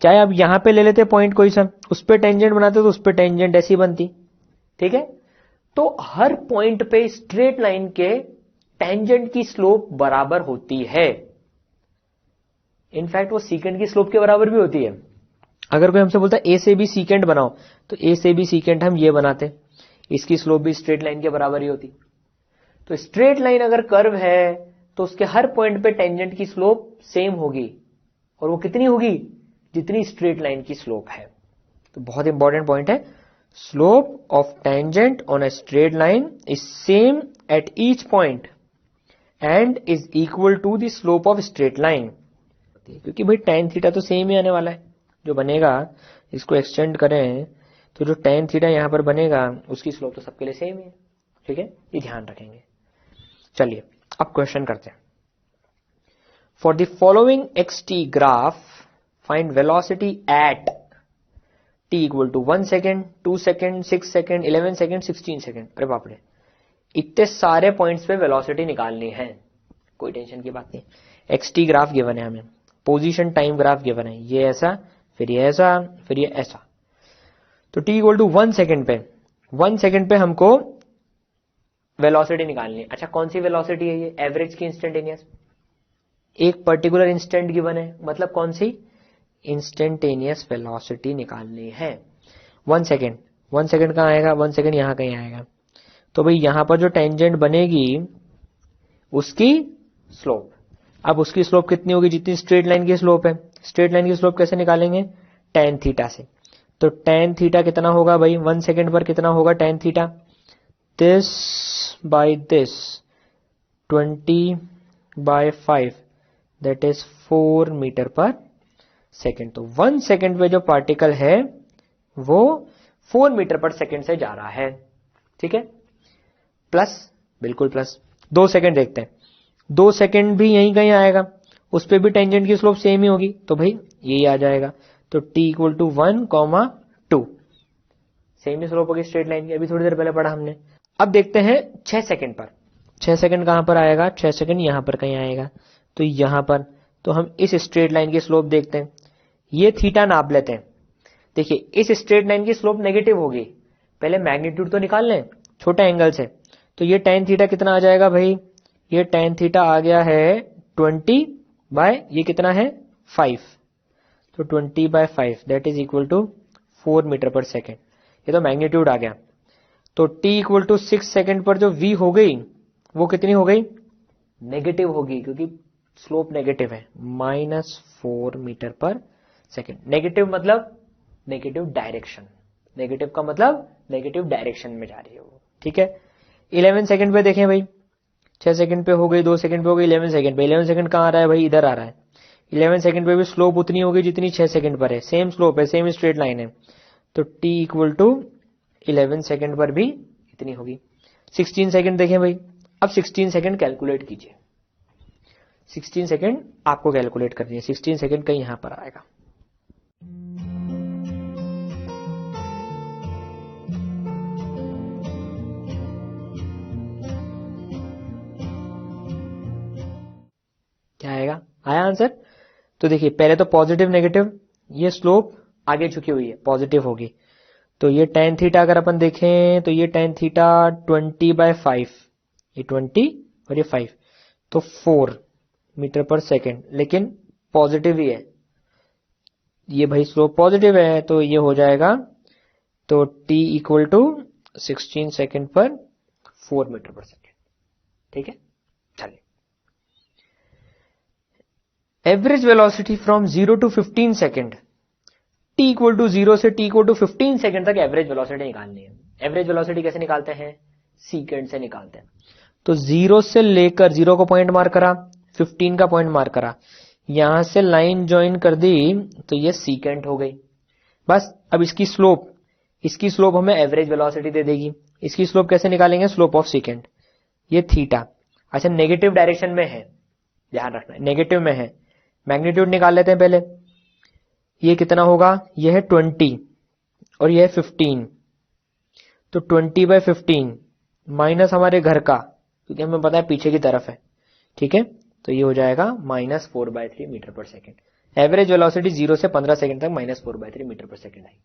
चाहे आप यहां पे ले लेते पॉइंट कोई सा, उस पे टेंजेंट बनाते तो उस पे टेंजेंट ऐसी बनती, ठीक है। तो हर पॉइंट पे स्ट्रेट लाइन के टेंजेंट की स्लोप बराबर होती है। इनफैक्ट वो सीकेंट की स्लोप के बराबर भी होती है। अगर कोई हमसे बोलता है ए से बी सीकेंट बनाओ, तो ए से बी सीकेंट हम ये बनाते, इसकी स्लोप भी स्ट्रेट लाइन के बराबर ही होती। तो स्ट्रेट लाइन अगर कर्व है तो उसके हर पॉइंट पे टेंजेंट की स्लोप सेम होगी, और वो कितनी होगी, जितनी स्ट्रेट लाइन की स्लोप है। तो बहुत इंपॉर्टेंट पॉइंट है, slope of tangent on a straight line is same at each point and is equal to the slope of straight line. क्योंकि भाई tan थीटा तो सेम ही आने वाला है, जो बनेगा इसको एक्सटेंड करें तो जो tan थीटा यहां पर बनेगा उसकी स्लोप तो सबके लिए सेम है, ठीक है, ये ध्यान रखेंगे। चलिए अब क्वेश्चन करते हैं। For the following xt graph find velocity at t equal to 1 second, 2 second, 6 second, 11 second, 16 second. अरे बाप रे, इतने सारे पॉइंट्स पे वेलोसिटी निकालनी है, कोई टेंशन की बात नहीं। xt ग्राफ गिवन है हमें, पोजीशन टाइम ग्राफ गिवन है, ये ऐसा, फिर ये ऐसा, फिर ये ऐसा। तो t इक्वल टू 1 सेकेंड पे, 1 सेकेंड पे हमको वेलोसिटी निकालनी है। अच्छा, कौन सी वेलोसिटी है ये, एवरेज की इंस्टेंटेनियस। एक पर्टिकुलर इंस्टेंट गिवन है, मतलब कौन सी, इंस्टेंटेनियस वेलोसिटी निकालनी है। 1 सेकेंड, 1 सेकेंड कहां आएगा, 1 सेकेंड यहां कहीं आएगा। तो भाई यहां पर जो टेंजेंट बनेगी उसकी स्लोप, अब उसकी स्लोप कितनी होगी, जितनी स्ट्रेट लाइन की स्लोप है। स्ट्रेट लाइन की स्लोप कैसे निकालेंगे, tan थीटा से। तो tan थीटा कितना होगा भाई, 1 सेकेंड पर कितना होगा tan theta, this by this 20/5 that is 4 metre per second. तो 1 सेकेंड पे जो पार्टिकल है वो 4 मीटर पर सेकेंड से जा रहा है, ठीक है। प्लस, बिल्कुल प्लस। 2 सेकेंड देखते हैं, 2 सेकेंड भी यहीं कहीं आएगा, उस पर भी टेंजेंट की स्लोप सेम ही होगी, तो भाई यही आ जाएगा। तो t इक्वल टू 1,2 सेम ही स्लोप होगी स्ट्रेट लाइन की, अभी थोड़ी देर पहले पढ़ा हमने। अब देखते हैं 6 सेकेंड पर, 6 सेकेंड कहां पर आएगा, 6 सेकेंड यहां पर कहीं आएगा, तो यहां पर। तो हम इस स्ट्रेट लाइन की स्लोप देखते हैं, ये थीटा नाप लेते हैं। देखिए इस स्ट्रेट लाइन की स्लोप नेगेटिव होगी, पहले मैग्नीट्यूड तो निकाल लें छोटे एंगल से। तो ये tan थीटा कितना आ जाएगा भाई, ये tan थीटा आ गया है 20 बाय, ये कितना है 5, तो 20/5 that is equal to 4 metre per second. ये तो मैग्नीट्यूड आ गया। तो t इक्वल टू 6 सेकेंड पर जो v हो गई वो कितनी हो गई, नेगेटिव होगी, क्योंकि स्लोप नेगेटिव है, -4 मीटर पर सेकेंड। नेगेटिव मतलब नेगेटिव डायरेक्शन, नेगेटिव का मतलब नेगेटिव डायरेक्शन में जा रही है वो, ठीक है। 11 सेकेंड पे देखें भाई, 6 सेकेंड पे हो गई, 2 सेकेंड पे हो गई, 11 सेकेंड पे। 11 सेकेंड कहां आ रहा है भाई, इधर आ रहा है। 11 सेकेंड पे भी स्लोप उतनी होगी जितनी 6 सेकेंड पर है, सेम स्लोप है, सेम स्ट्रेट लाइन है। तो t इक्वल टू 11 सेकेंड पर भी इतनी होगी। 16 सेकेंड देखें भाई, अब 16 सेकेंड कैलकुलेट कीजिए, 16 सेकेंड आपको कैलकुलेट करनी है। 16 सेकेंड कहीं यहां पर आएगा। क्या आएगा, आया आंसर। तो देखिए पहले तो पॉजिटिव नेगेटिव, ये स्लोप आगे झुकी हुई है, पॉजिटिव होगी। तो ये tan थीटा अगर अपन देखें तो ये tan थीटा 20/5, ये 20 और ये 5, तो 4 मीटर पर सेकेंड, लेकिन पॉजिटिव ही है, ये भाई स्लोप पॉजिटिव है, तो ये हो जाएगा। तो t इक्वल टू 16 सेकेंड पर 4 मीटर पर सेकेंड, ठीक है। चलिए, average velocity from 0 to 15 second, t equal to 0 से t इक्वल टू 15 सेकेंड तक एवरेज वेलोसिटी निकालनी है। एवरेज वेलोसिटी कैसे निकालते हैं, सीकेंड से निकालते हैं। तो 0 से लेकर, 0 को पॉइंट मार्क करा, 15 का पॉइंट मार्क करा, यहां से लाइन ज्वाइन कर दी, तो ये सीकेंड हो गई। बस अब इसकी स्लोप हमें एवरेज वेलोसिटी दे देगी। इसकी स्लोप कैसे निकालेंगे, स्लोप ऑफ सीकेंड, ये थीटा। अच्छा, नेगेटिव डायरेक्शन में है, ध्यान रखना नेगेटिव में है। मैग्नीट्यूड निकाल लेते हैं पहले, ये कितना होगा, ये है 20 और ये है 15, तो 20/15 माइनस हमारे घर का, क्योंकि हमें पता है पीछे की तरफ है, ठीक है। तो ये हो जाएगा -4/3 metre per second. Average velocity 0 से 15 सेकंड तक -4/3 मीटर पर सेकंड आई।